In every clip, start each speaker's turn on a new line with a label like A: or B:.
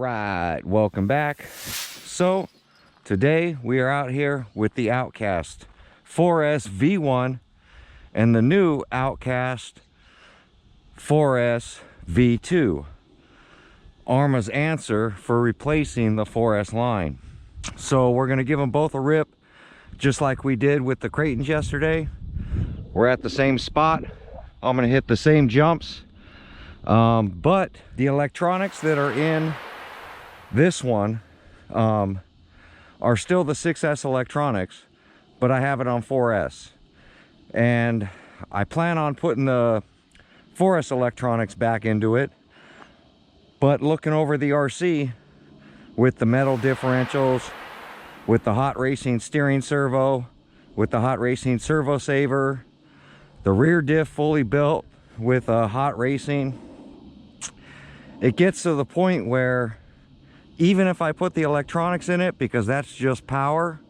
A: right, welcome back. So today we are out here with the Outcast 4S V1 and the new Outcast 4S V2, arrma's answer for replacing the 4S line. So we're going to give them both a rip, just like we did with the Creightons yesterday. We're at the same spot. I'm going to hit the same jumps, but the electronics that are in this one are still the 6S electronics, but I have it on 4S, and I plan on putting the 4S electronics back into it. But looking over the RC with the metal differentials, with the hot racing steering servo, with the hot racing servo saver, the rear diff fully built with a hot racing, it gets to the point where even if I put the electronics in it, because that's just power,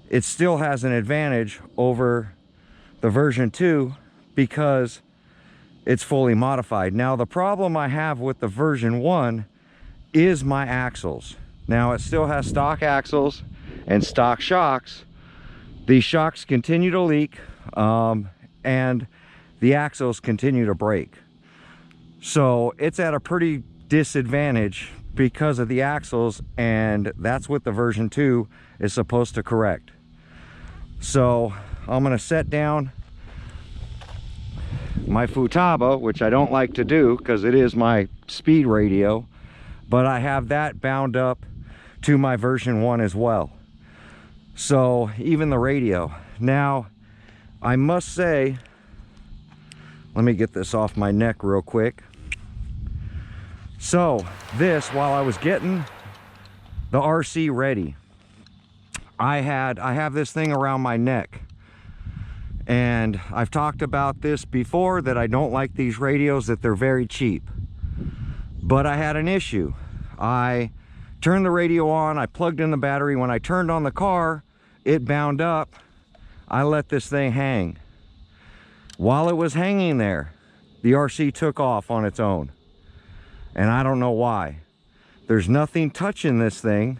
A: it still has an advantage over the version 2 because it's fully modified. Now the problem I have with the version 1 is my axles. Now it still has stock axles and stock shocks. These shocks continue to leak, and the axles continue to break. So it's at a pretty disadvantage because of the axles, and that's what the version 2 is supposed to correct. So I'm going to set down my Futaba, which I don't like to do because it is my speed radio, but I have that bound up to my version 1 as well. So even the radio. Now I must say, let me get this off my neck real quick. So this, while I was getting the RC ready, I have this thing around my neck, and I've talked about this before, that I don't like these radios, that they're very cheap. But I had an issue. I turned the radio on, I plugged in the battery. When I turned on the car, it bound up. I let this thing hang. While it was hanging there, the RC took off on its own. And I don't know why. There's nothing touching this thing,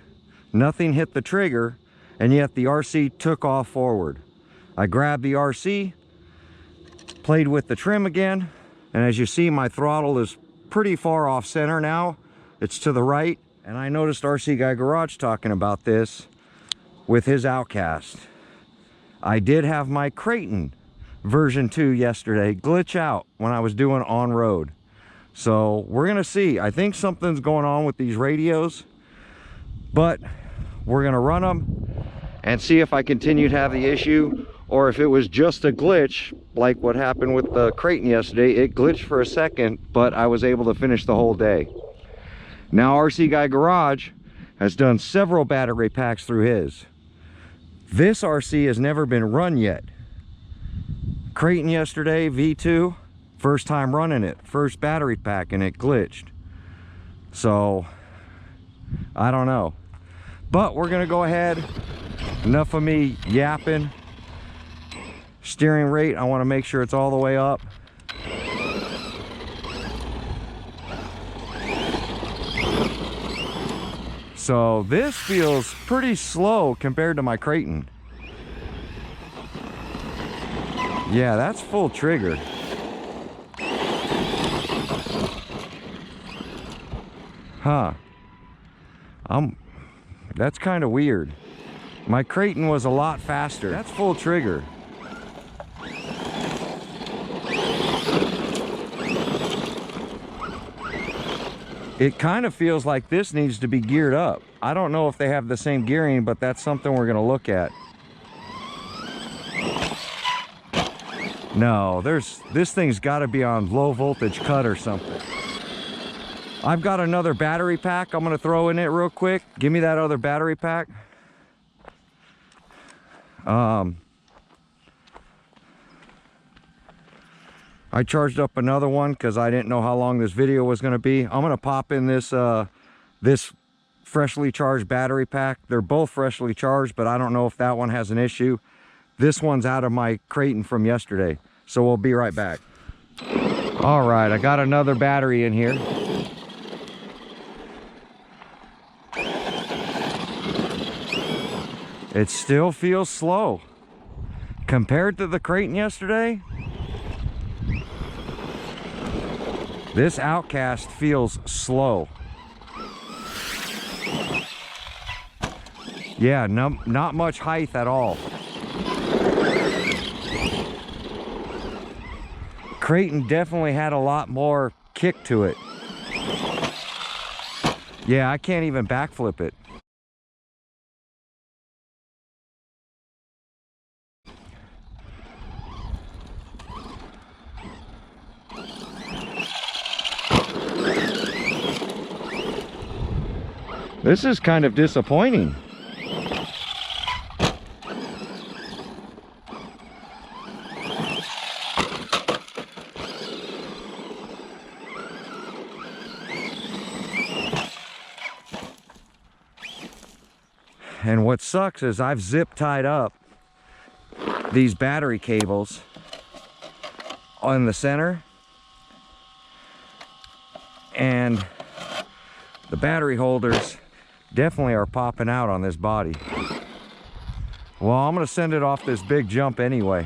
A: nothing hit the trigger, and yet the RC took off forward. I grabbed the RC, played with the trim again, and as you see, my throttle is pretty far off center now. It's to the right, and I noticed RC Guy Garage talking about this with his Outcast. I did have my Crayton version 2 yesterday glitch out when I was doing on-road. So we're gonna see. I think something's going on with these radios, but we're gonna run them and see if I continue to have the issue, or if it was just a glitch like what happened with the Crayton yesterday. It glitched for a second, but I was able to finish the whole day. Now RC Guy Garage has done several battery packs through his. This RC has never been run yet. Crayton yesterday, V2, first time running it, first battery pack, and it glitched. So I don't know, but we're gonna go ahead. Enough of me yapping. Steering rate, I want to make sure it's all the way up. So this feels pretty slow compared to my Crayton. Yeah, that's full trigger. Huh. That's kind of weird. My Crayton was a lot faster. That's full trigger. It kind of feels like this needs to be geared up. I don't know if they have the same gearing, but that's something we're gonna look at. No, this thing's gotta be on low voltage cut or something. I've got another battery pack I'm gonna throw in it real quick. Give me that other battery pack. I charged up another one because I didn't know how long this video was going to be. I'm going to pop in this this freshly charged battery pack. They're both freshly charged, but I don't know if that one has an issue. This one's out of my Crayton from yesterday, so we'll be right back. All right, I got another battery in here. It still feels slow. Compared to the Creighton yesterday, this Outcast feels slow. Yeah, not much height at all. Creighton definitely had a lot more kick to it. Yeah, I can't even backflip it. This is kind of disappointing. And what sucks is I've zip tied up these battery cables on the center, and the battery holders definitely are popping out on this body. Well, I'm gonna send it off this big jump anyway.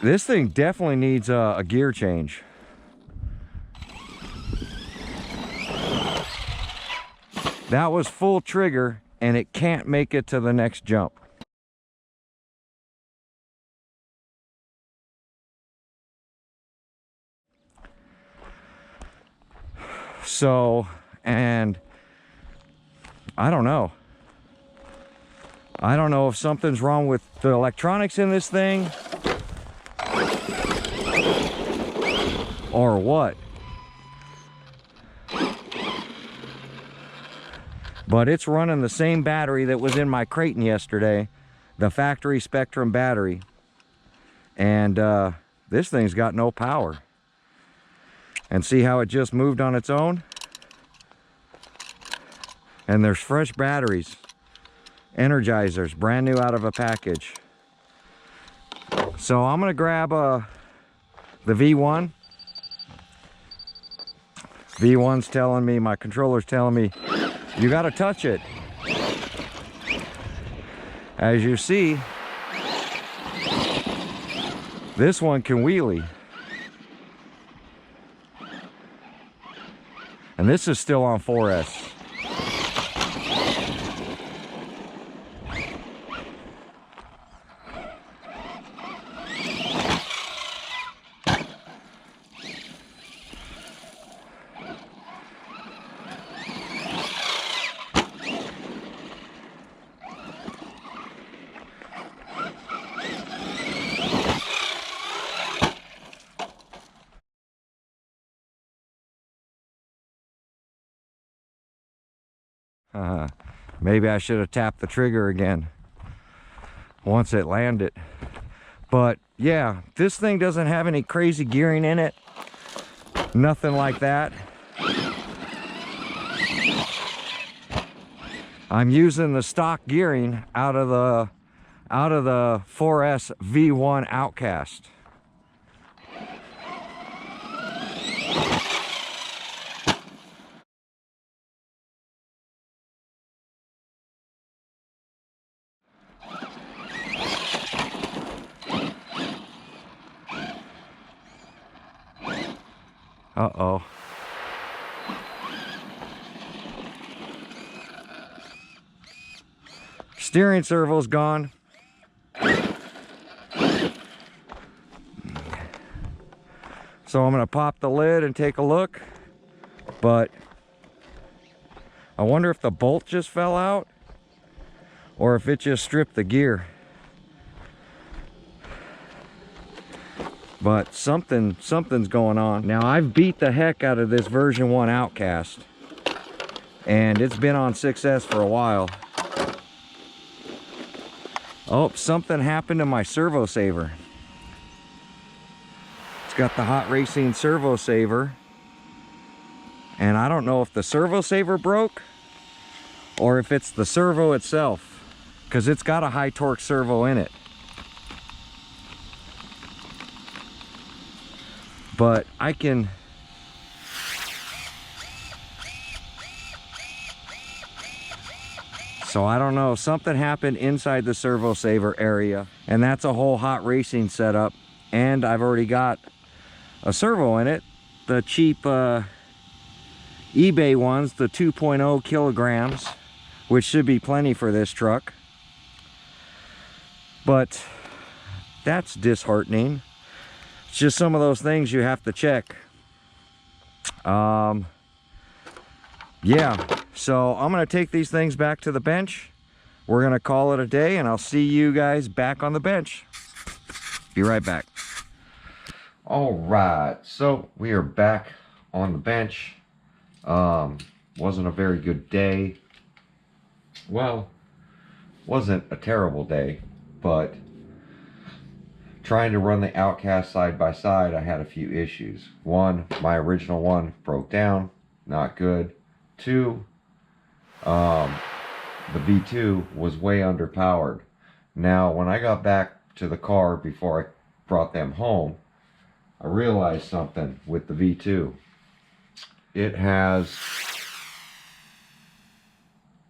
A: This thing definitely needs a gear change. That was full trigger and it can't make it to the next jump. So, and I don't know. I don't know if something's wrong with the electronics in this thing or what. But it's running the same battery that was in my Creighton yesterday, the factory Spectrum battery. And this thing's got no power. And see how it just moved on its own? And there's fresh batteries, energizers, brand new out of a package. So I'm gonna grab the V1. V1's telling me, my controller's telling me, you gotta touch it. As you see, this one can wheelie. And this is still on 4S. Maybe I should have tapped the trigger again once it landed. But yeah, this thing doesn't have any crazy gearing in it. Nothing like that. I'm using the stock gearing out of the 4S V1 Outcast. Uh-oh. Steering servo's gone. So I'm gonna pop the lid and take a look, but I wonder if the bolt just fell out or if it just stripped the gear. But something's going on. Now I've beat the heck out of this version 1 Outcast, and it's been on 6S for a while. Oh, something happened to my servo saver. It's got the hot racing servo saver, and I don't know if the servo saver broke or if it's the servo itself, because it's got a high torque servo in it. But I can So I don't know, something happened inside the servo saver area, and that's a whole hot racing setup. And I've already got a servo in it, the cheap eBay ones, the 2.0 kilograms, which should be plenty for this truck. But that's disheartening. It's just some of those things you have to check. Yeah, so I'm gonna take these things back to the bench. We're gonna call it a day, and I'll see you guys back on the bench. Be right back. All right, so we are back on the bench. Wasn't a very good day. Well, wasn't a terrible day, but trying to run the Outcast side by side, I had a few issues. One, my original one broke down, not good. Two, the V2 was way underpowered. Now, when I got back to the car before I brought them home, I realized something with the V2. It has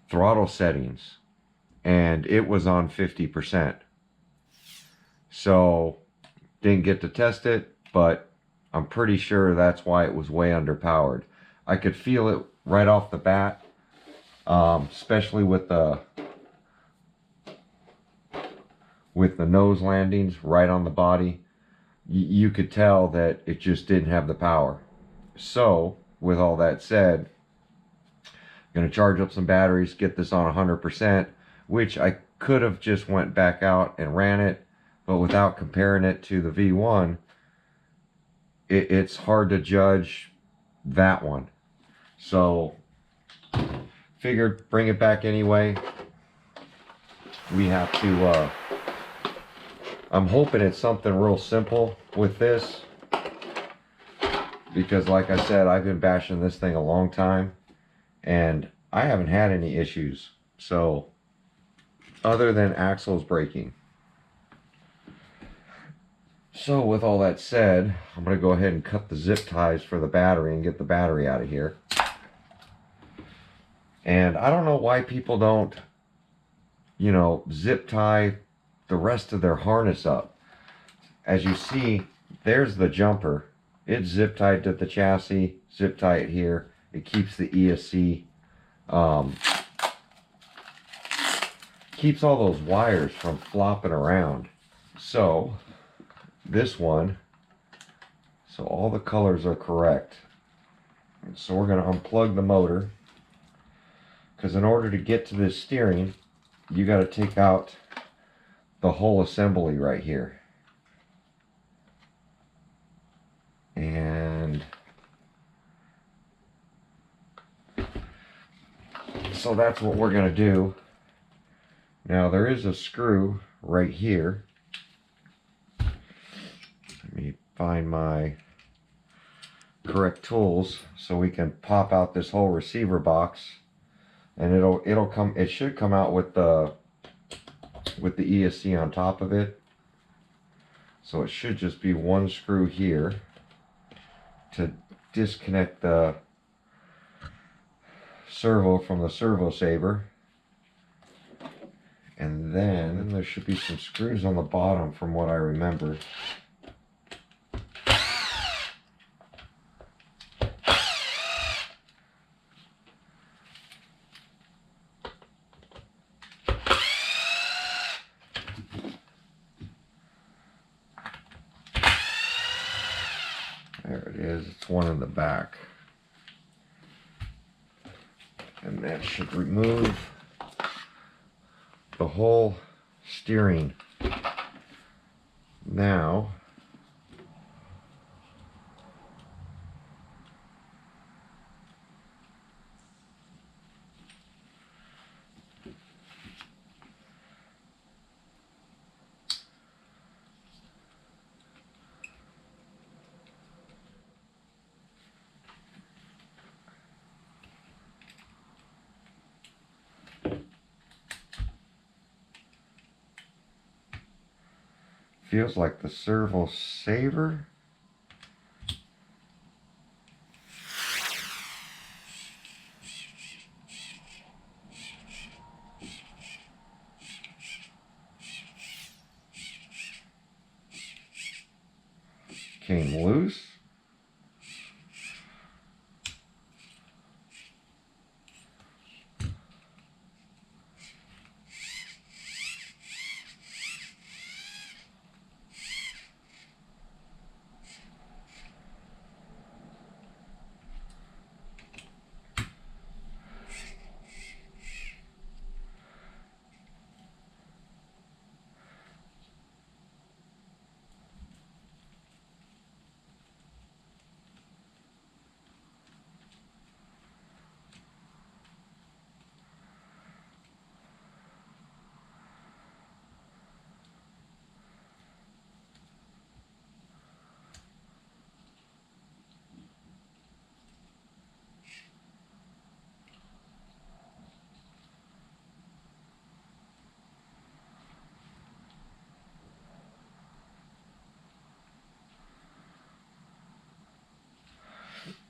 A: throttle settings, and it was on 50%. So, didn't get to test it, but I'm pretty sure that's why it was way underpowered. I could feel it right off the bat, especially with the nose landings right on the body. You could tell that it just didn't have the power. So, with all that said, I'm going to charge up some batteries, get this on 100%, which I could have just went back out and ran it, but without comparing it to the V1, it's hard to judge that one. So, figured bring it back anyway. We have to, I'm hoping it's something real simple with this, because like I said, I've been bashing this thing a long time, and I haven't had any issues. So, other than axles breaking. So with all that said, I'm going to go ahead and cut the zip ties for the battery and get the battery out of here. And I don't know why people don't, you know, zip tie the rest of their harness up. As you see, there's the jumper. It's zip tied to the chassis, zip tie it here. It keeps the ESC, keeps all those wires from flopping around. So, this one, so all the colors are correct. So we're going to unplug the motor, because in order to get to this steering, you got to take out the whole assembly right here. And so that's what we're going to do. Now there is a screw right here. Let me find my correct tools so we can pop out this whole receiver box, and it should come out with the ESC on top of it. So it should just be one screw here to disconnect the servo from the servo saver. And then there should be some screws on the bottom from what I remember. There it is, it's one in the back. And that should remove the whole steering. Now, feels like the servo saver. came loose.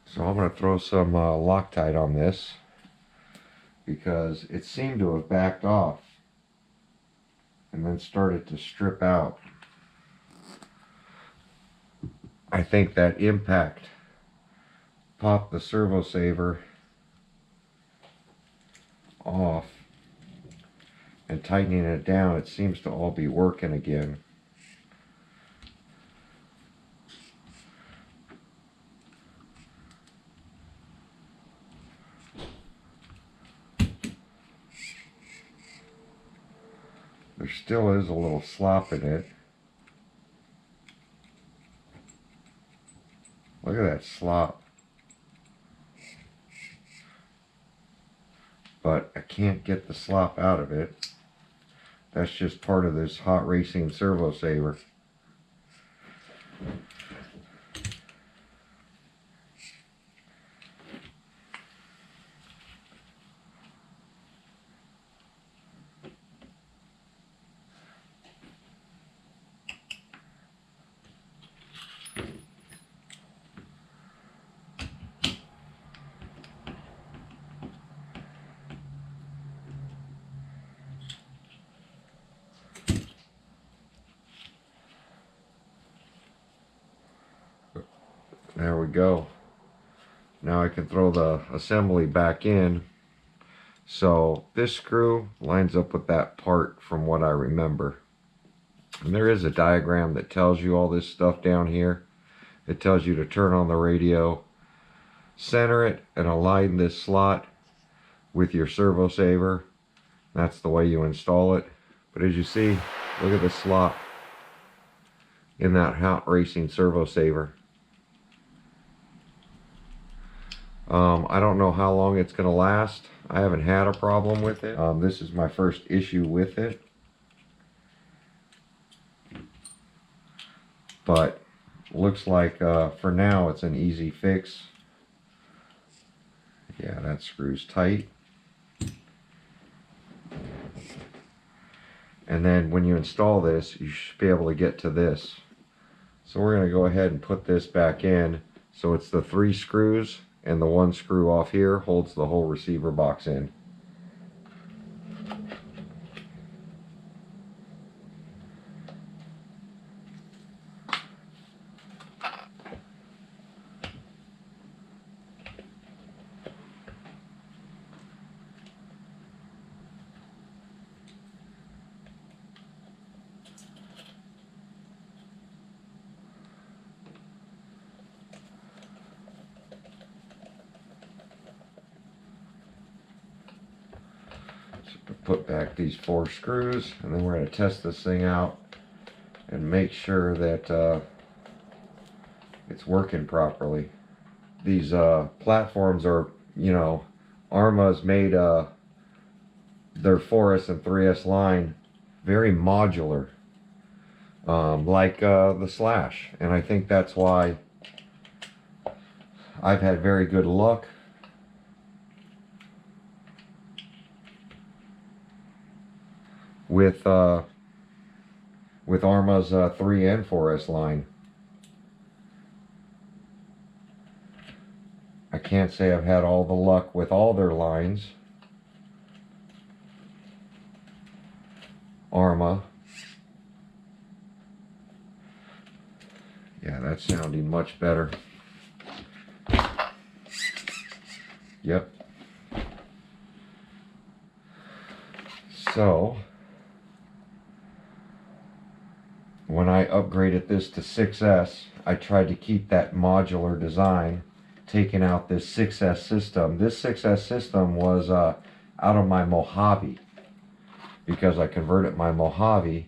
A: So I'm going to throw some Loctite on this because it seemed to have backed off and then started to strip out. I think that impact popped the servo saver off, and tightening it down, it seems to all be working again. There still is a little slop in it. Look at that slop. But I can't get the slop out of it. That's just part of this hot racing servo saver. There we go. Now I can throw the assembly back in. So this screw lines up with that part from what I remember. And there is a diagram that tells you all this stuff down here. It tells you to turn on the radio, center it, and align this slot with your servo saver. That's the way you install it. But as you see, look at the slot in that hot racing servo saver. I don't know how long it's going to last. I haven't had a problem with it. This is my first issue with it. But looks like for now it's an easy fix. Yeah, that screws tight. And then when you install this, you should be able to get to this. So we're going to go ahead and put this back in. So it's the 3 screws, and the 1 screw off here holds the whole receiver box in. Put back these 4 screws, and then we're going to test this thing out and make sure that it's working properly. These platforms are, you know, ARRMA's made their 4S and 3S line very modular, like the Slash, and I think that's why I've had very good luck with ARRMA's 3 and 4S line. I can't say I've had all the luck with all their lines. ARRMA. Yeah, that's sounding much better. Yep. So, when I upgraded this to 6S, I tried to keep that modular design, taking out this 6S system. This 6S system was out of my MOJAVE, because I converted my MOJAVE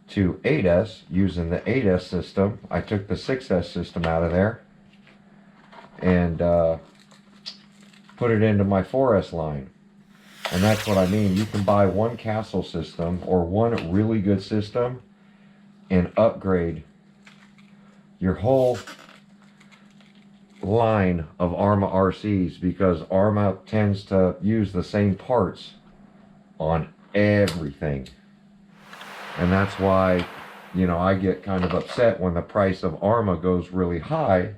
A: to 8S using the 8S system. I took the 6S system out of there and put it into my 4S line. And that's what I mean. You can buy one castle system or one really good system and upgrade your whole line of ARRMA RCs, because ARRMA tends to use the same parts on everything. And that's why, you know, I get kind of upset when the price of ARRMA goes really high,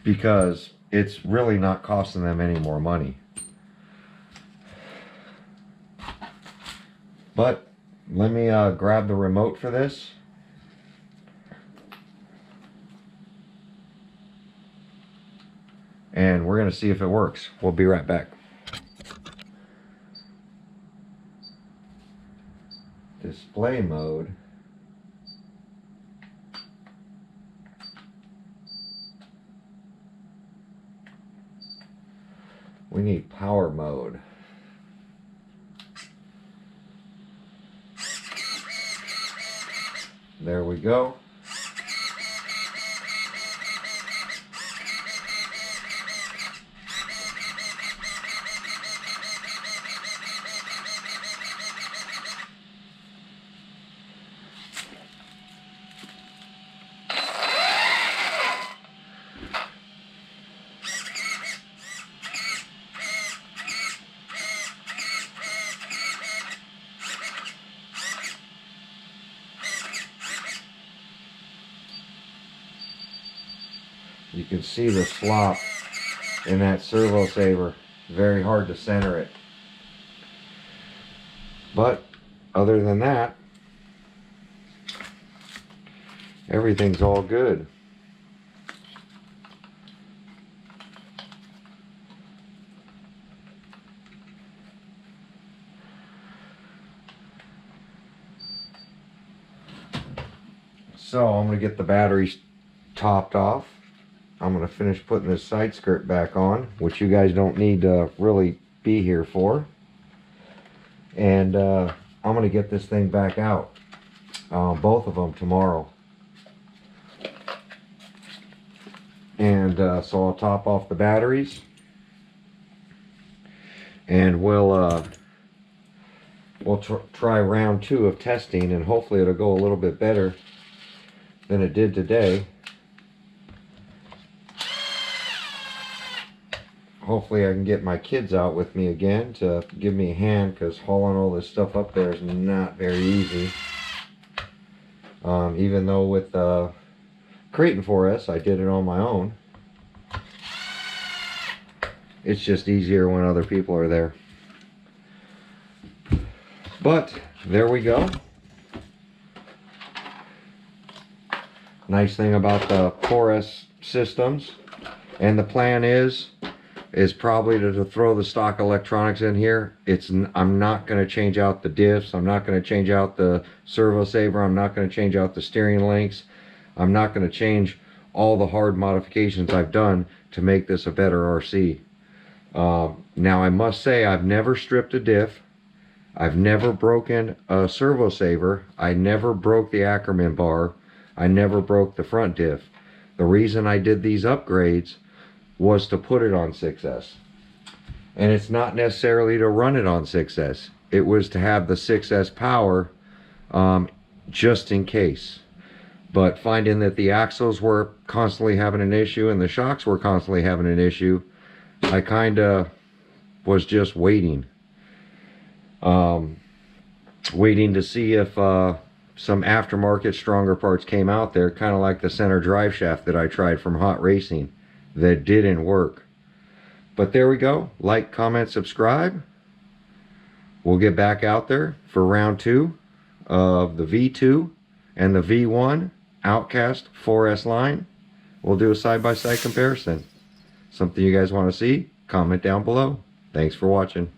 A: because it's really not costing them any more money. But let me grab the remote for this. And we're going to see if it works. We'll be right back. Display mode. We need power mode. There we go. You can see the slop in that servo saver. Very hard to center it. But other than that, everything's all good. So I'm going to get the batteries topped off. I'm going to finish putting this side skirt back on, which you guys don't need to really be here for. And I'm going to get this thing back out, both of them tomorrow. And so I'll top off the batteries, and we'll try round 2 of testing, and hopefully it'll go a little bit better than it did today. Hopefully I can get my kids out with me again to give me a hand, because hauling all this stuff up there is not very easy. Even though with Creighton 4S I did it on my own, it's just easier when other people are there. But there we go. Nice thing about the 4S systems, and the plan is probably to throw the stock electronics in here. I'm not going to change out the diffs. I'm not going to change out the servo saver. I'm not going to change out the steering links. I'm not going to change all the hard modifications I've done to make this a better RC. Now I must say, I've never stripped a diff. I've never broken a servo saver. I never broke the Ackerman bar. I never broke the front diff. The reason I did these upgrades was to put it on 6S. And it's not necessarily to run it on 6S. It was to have the 6S power just in case. But finding that the axles were constantly having an issue and the shocks were constantly having an issue, I kind of was just waiting. Waiting to see if some aftermarket stronger parts came out there, kind of like the center drive shaft that I tried from Hot Racing that didn't work. But there we go. Like, comment, subscribe. We'll get back out there for round 2 of the V2 and the V1 Outcast 4S line. We'll do a side-by-side comparison. Something you guys want to see? Comment down below. Thanks for watching.